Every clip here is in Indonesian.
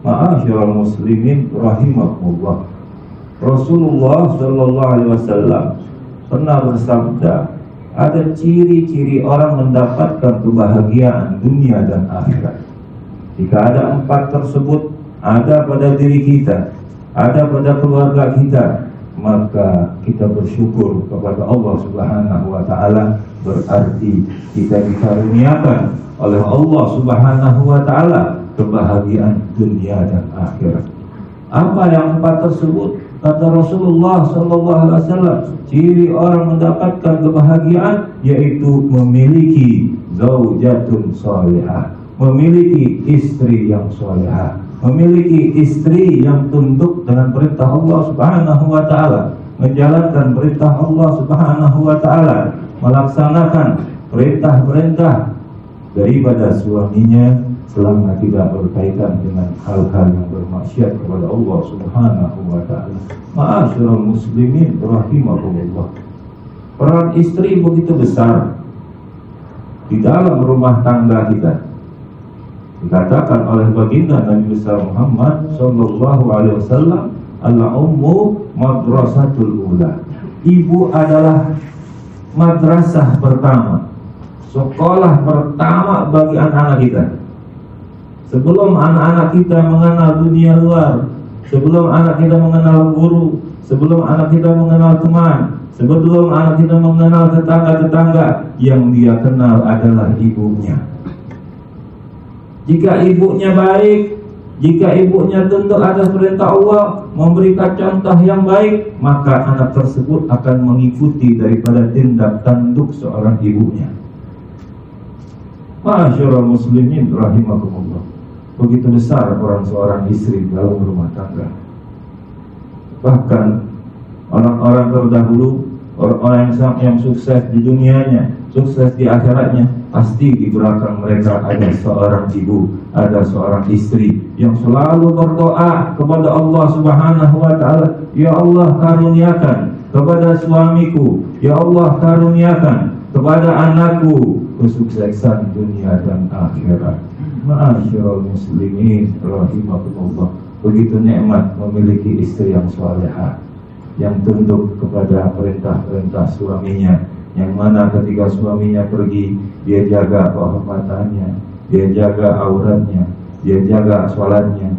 Ma'asyiral muslimin rahimakumullah. Rasulullah sallallahu alaihi wasallam pernah bersabda, ada ciri-ciri orang mendapatkan kebahagiaan dunia dan akhirat. Jika ada 4 tersebut ada pada diri kita, ada pada keluarga kita, maka kita bersyukur kepada Allah Subhanahu wa taala, berarti kita dikaruniakan oleh Allah Subhanahu wa taala kebahagiaan dunia dan akhirat. Apa yang 4 tersebut? Kata Rasulullah sallallahu alaihi wasallam, ciri orang mendapatkan kebahagiaan yaitu memiliki zaujatun salihah, memiliki istri yang salihah, memiliki istri yang tunduk dengan perintah Allah Subhanahu wa taala, menjalankan perintah Allah Subhanahu wa taala, melaksanakan perintah-perintah daripada suaminya selama tidak berkaitan dengan hal-hal yang bermaksiat kepada Allah Subhanahu wa taala. Ma'asyiral muslimin rahimakumullah. Peran istri begitu besar di dalam rumah tangga kita. Dikatakan oleh baginda Nabi besar Muhammad sallallahu alaihi wasallam, al-ummu madrasatul ula. Ibu adalah madrasah pertama, sekolah pertama bagi anak-anak kita. Sebelum anak-anak kita mengenal dunia luar, sebelum anak kita mengenal guru, sebelum anak kita mengenal teman, sebelum anak kita mengenal tetangga-tetangga, yang dia kenal adalah ibunya. Jika ibunya baik, jika ibunya tunduk atas perintah Allah, memberikan contoh yang baik, maka anak tersebut akan mengikuti daripada tindak tanduk seorang ibunya. Ma'asyiral muslimin rahimakumullah. Begitu besar peran seorang istri dalam rumah tangga. Bahkan orang-orang terdahulu, orang-orang yang sukses di dunianya, sukses di akhiratnya, pasti di belakang mereka ada seorang ibu, ada seorang istri yang selalu berdoa kepada Allah Subhanahu wa taala, ya Allah karuniakan kepada suamiku, ya Allah karuniakan kepada anakku kesuksesan dunia dan akhirat. Ma'asyiral muslimin rahimakumullah. Begitu nikmat memiliki istri yang salehah, yang tunduk kepada perintah-perintah suaminya, yang mana ketika suaminya pergi, dia jaga kehormatannya, dia jaga auratnya, dia jaga sholatnya.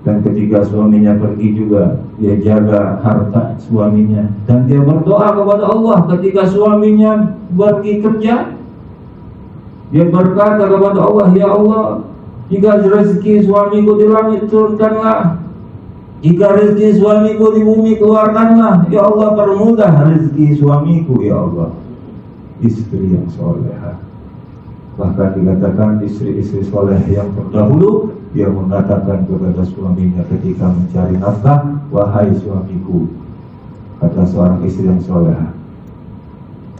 Dan ketika suaminya pergi juga, dia jaga harta suaminya. Dan dia berdoa kepada Allah ketika suaminya pergi kerja. Dia berkata kepada Allah, ya Allah, jika rezeki suamiku di langit turunkanlah, jika rezeki suamiku di bumi keluarkanlah, ya Allah permudah rezeki suamiku, ya Allah. Istri yang solehah. Bahkan dikatakan istri-istri soleh yang terdahulu, dia mengatakan kepada suaminya ketika mencari nafkah, wahai suamiku, kata seorang istri yang solehah,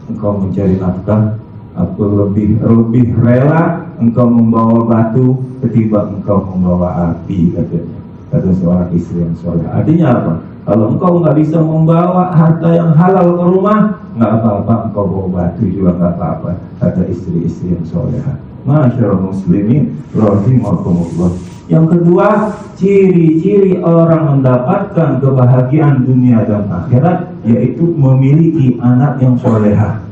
engkau mencari nafkah, aku lebih rela engkau membawa batu ketimbang engkau membawa api, katanya, kata seorang istri yang soleh. Artinya apa? Kalau engkau nggak bisa membawa harta yang halal ke rumah, nggak apa-apa, engkau bawa batu juga nggak apa-apa, kata istri-istri yang soleh. Ma'asyiral muslimin rahimakumullah. Yang kedua, ciri-ciri orang mendapatkan kebahagiaan dunia dan akhirat yaitu memiliki anak yang solehah,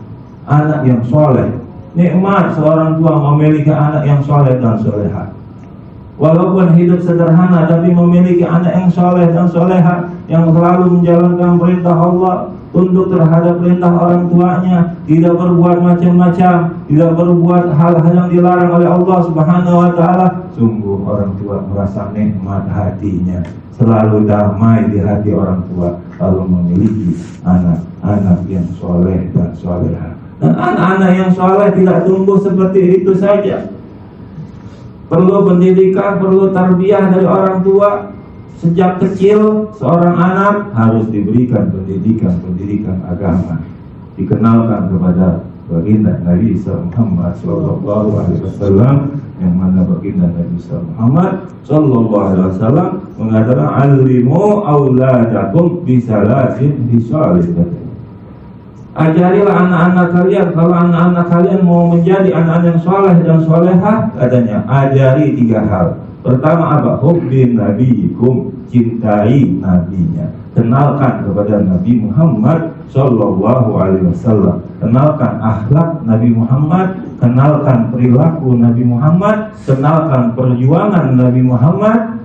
anak yang soleh. Nikmat seorang tua memiliki anak yang soleh dan solehah. Walaupun hidup sederhana, tapi memiliki anak yang soleh dan solehah, yang selalu menjalankan perintah Allah, tunduk terhadap perintah orang tuanya, tidak berbuat macam-macam, tidak berbuat hal-hal yang dilarang oleh Allah Subhanahu wa taala. Sungguh orang tua merasa nikmat hatinya, selalu damai di hati orang tua kalau memiliki anak-anak yang soleh dan solehah. Dan anak-anak yang soleh tidak tumbuh seperti itu saja. Perlu pendidikan, perlu tarbiyah dari orang tua. Sejak kecil seorang anak harus diberikan pendidikan agama, dikenalkan kepada baginda Nabi Muhammad sallallahu alaihi wasallam, yang mana baginda Nabi Muhammad sallallahu alaihi wasallam mengatakan, "Allimu auladakum bisalasin hisalihin." Ajarilah anak-anak kalian, kalau anak-anak kalian mau menjadi anak-anak yang soleh dan solehah, katanya, ajari 3 hal. Pertama apa? Hubbin nabiyikum, cintai nabinya. Kenalkan kepada Nabi Muhammad Sallallahu Alaihi Wasallam. Kenalkan akhlak Nabi Muhammad, kenalkan perilaku Nabi Muhammad, kenalkan perjuangan Nabi Muhammad.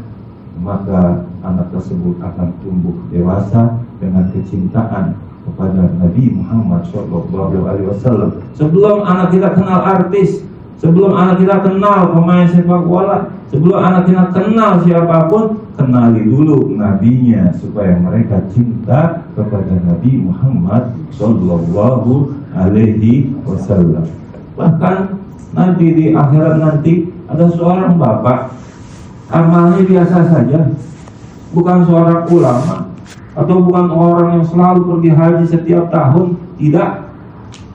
Maka anak tersebut akan tumbuh dewasa dengan kecintaan kepada Nabi Muhammad Sallallahu Alaihi Wasallam. Sebelum anak kita kenal artis, sebelum anak kita kenal pemain sepak bola, sebelum anak kita kenal siapapun, kenali dulu nabinya supaya mereka cinta kepada Nabi Muhammad Sallallahu Alaihi Wasallam. Bahkan nanti di akhirat nanti ada seorang bapak, amalnya biasa saja, bukan seorang ulama atau bukan orang yang selalu pergi haji setiap tahun, tidak.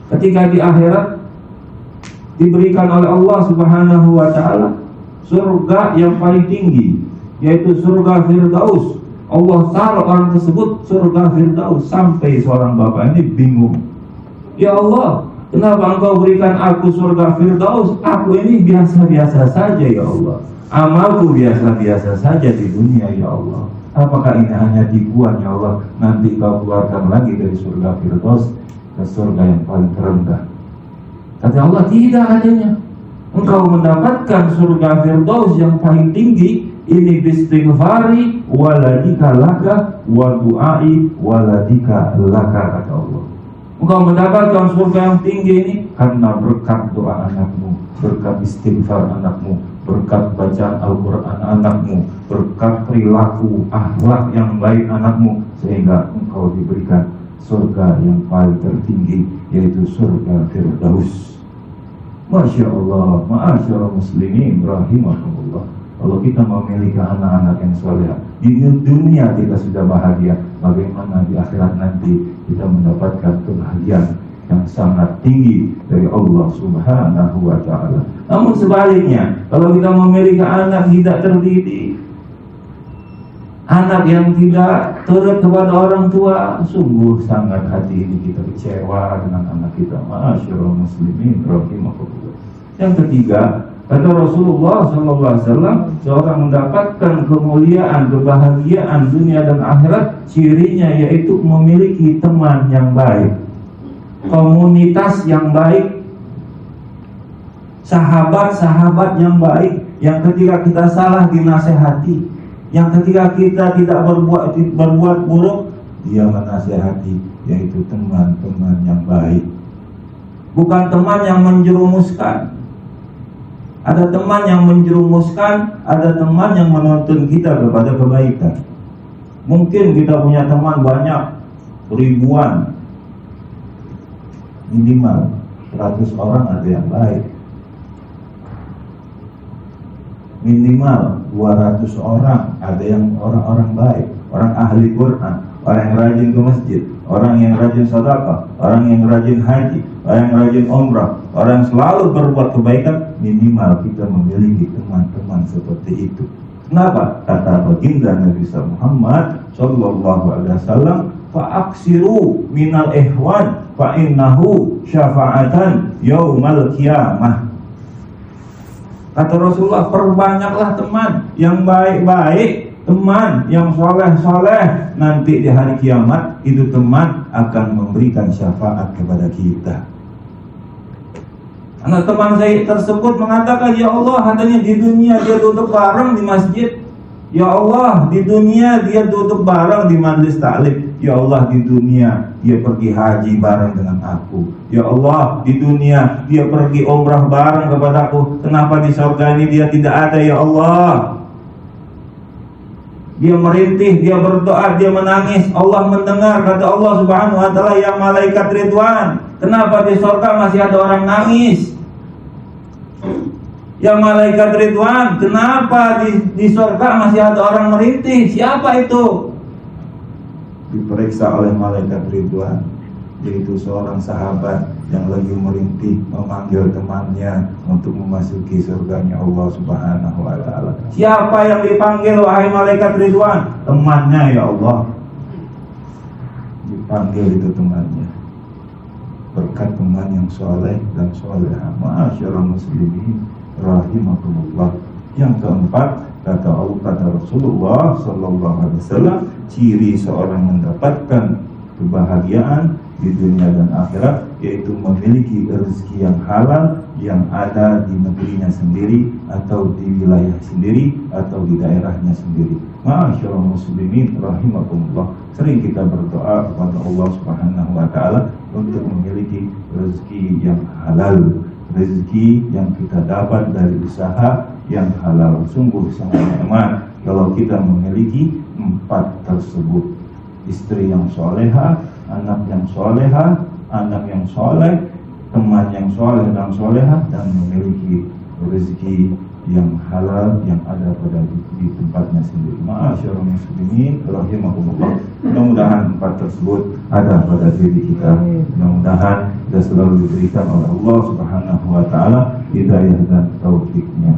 Ketika di akhirat diberikan oleh Allah Subhanahu wa taala surga yang paling tinggi, yaitu surga Firdaus. Allah taruh orang tersebut surga Firdaus. Sampai seorang bapak ini bingung, ya Allah, kenapa engkau berikan aku surga Firdaus? Aku ini biasa-biasa saja ya Allah, amalku biasa-biasa saja di dunia ya Allah. Apakah ini hanya tipuan ya Allah? Nanti kau keluarkan lagi dari surga Firdaus ke surga yang paling terendah. Kata Allah, tidak adanya. Engkau mendapatkan surga Firdaus yang paling tinggi ini bistighfari waladika laka wa du'ai waladika laka, kata Allah. Engkau mendapatkan surga yang tinggi ini karena berkat doa anakmu, berkat istighfar anakmu, berkat bacaan Al-Quran anakmu, berkat perilaku akhlak yang baik anakmu, sehingga engkau diberikan surga yang paling tertinggi, yaitu surga Firdaus. Masya Allah, ma'asyarul muslimin rahimahumullah. Kalau kita memiliki anak-anak yang soleh, di dunia kita sudah bahagia, bagaimana di akhirat nanti kita mendapatkan kebahagiaan yang sangat tinggi dari Allah Subhanahu wa ta'ala. Namun sebaliknya, kalau kita memiliki anak tidak terdidik, anak yang tidak turut kepada orang tua, sungguh sangat hati ini kita kecewa dengan anak kita. Ma'asyarul muslimin rahimahullah. Yang ketiga, kata Rasulullah SAW, seorang mendapatkan kemuliaan, kebahagiaan dunia dan akhirat, cirinya yaitu memiliki teman yang baik, komunitas yang baik, sahabat-sahabat yang baik, yang ketika kita salah dinasehati, yang ketika kita tidak berbuat buruk, dia menasehati, yaitu teman-teman yang baik. Bukan teman yang menjerumuskan. Ada teman yang menjerumuskan, ada teman yang menuntun kita kepada kebaikan. Mungkin kita punya teman banyak, ribuan, minimal 100 orang ada yang baik, minimal 200 orang ada yang orang-orang baik, orang ahli Quran, orang yang rajin ke masjid, orang yang rajin sedekah, orang yang rajin haji, orang yang rajin umrah, orang yang selalu berbuat kebaikan. Minimal kita memiliki teman-teman seperti itu. Kenapa? Kata baginda Nabi Muhammad Sallallahu Alaihi Wasallam, fa'aksiru minal ihwan fa'innahu syafa'atan yaumal qiyamah. Kata Rasulullah, perbanyaklah teman yang baik-baik, teman yang soleh-soleh. Nanti di hari kiamat itu teman akan memberikan syafaat kepada kita. Anak teman saya tersebut mengatakan, ya Allah, katanya di dunia dia duduk bareng di masjid, ya Allah di dunia dia duduk bareng di majelis taklim, ya Allah di dunia dia pergi haji bareng dengan aku, ya Allah di dunia dia pergi umrah bareng kepadaku. Kenapa di surga ini dia tidak ada ya Allah? Dia merintih, dia berdoa, dia menangis, Allah mendengar. Kata Allah Subhanahu wa ta'ala, ya malaikat Ridwan, kenapa di surga masih ada orang nangis? Ya malaikat Ridwan, kenapa di surga masih ada orang merintih? Siapa itu? Diperiksa oleh malaikat Ridwan, yaitu seorang sahabat yang lagi merintih memanggil temannya untuk memasuki surganya Allah Subhanahu wa ta'ala. Siapa yang dipanggil wahai malaikat Ridwan? Temannya ya Allah. Dipanggil itu temannya. Berkat teman yang soleh dan solehah. Ma'asyarul muslimin rahimakumullah. Yang keempat, Kata Rasulullah Sallallahu Alaihi Wasallam, ciri seorang mendapatkan kebahagiaan di dunia dan akhirat yaitu memiliki rezeki yang halal yang ada di negerinya sendiri atau di wilayah sendiri atau di daerahnya sendiri. Ma'asyiral muslimin rahimakumullah, sering kita berdoa kepada Allah Subhanahu wa taala untuk memiliki rezeki yang halal, rezeki yang kita dapat dari usaha yang halal. Sungguh sangat nikmat kalau kita memiliki 4 tersebut: istri yang soleha, anak yang soleha, anak yang soleh, teman yang soleh dan soleha, dan memiliki rezeki yang halal yang ada pada di tempatnya sendiri. Ma'asyiral muslimin rahimakumullah, mudah-mudahan 4 tersebut ada pada diri kita. Mudah-mudahan kita selalu diberikan oleh Allah Subhanahu wa taala hidayah dan taufiknya.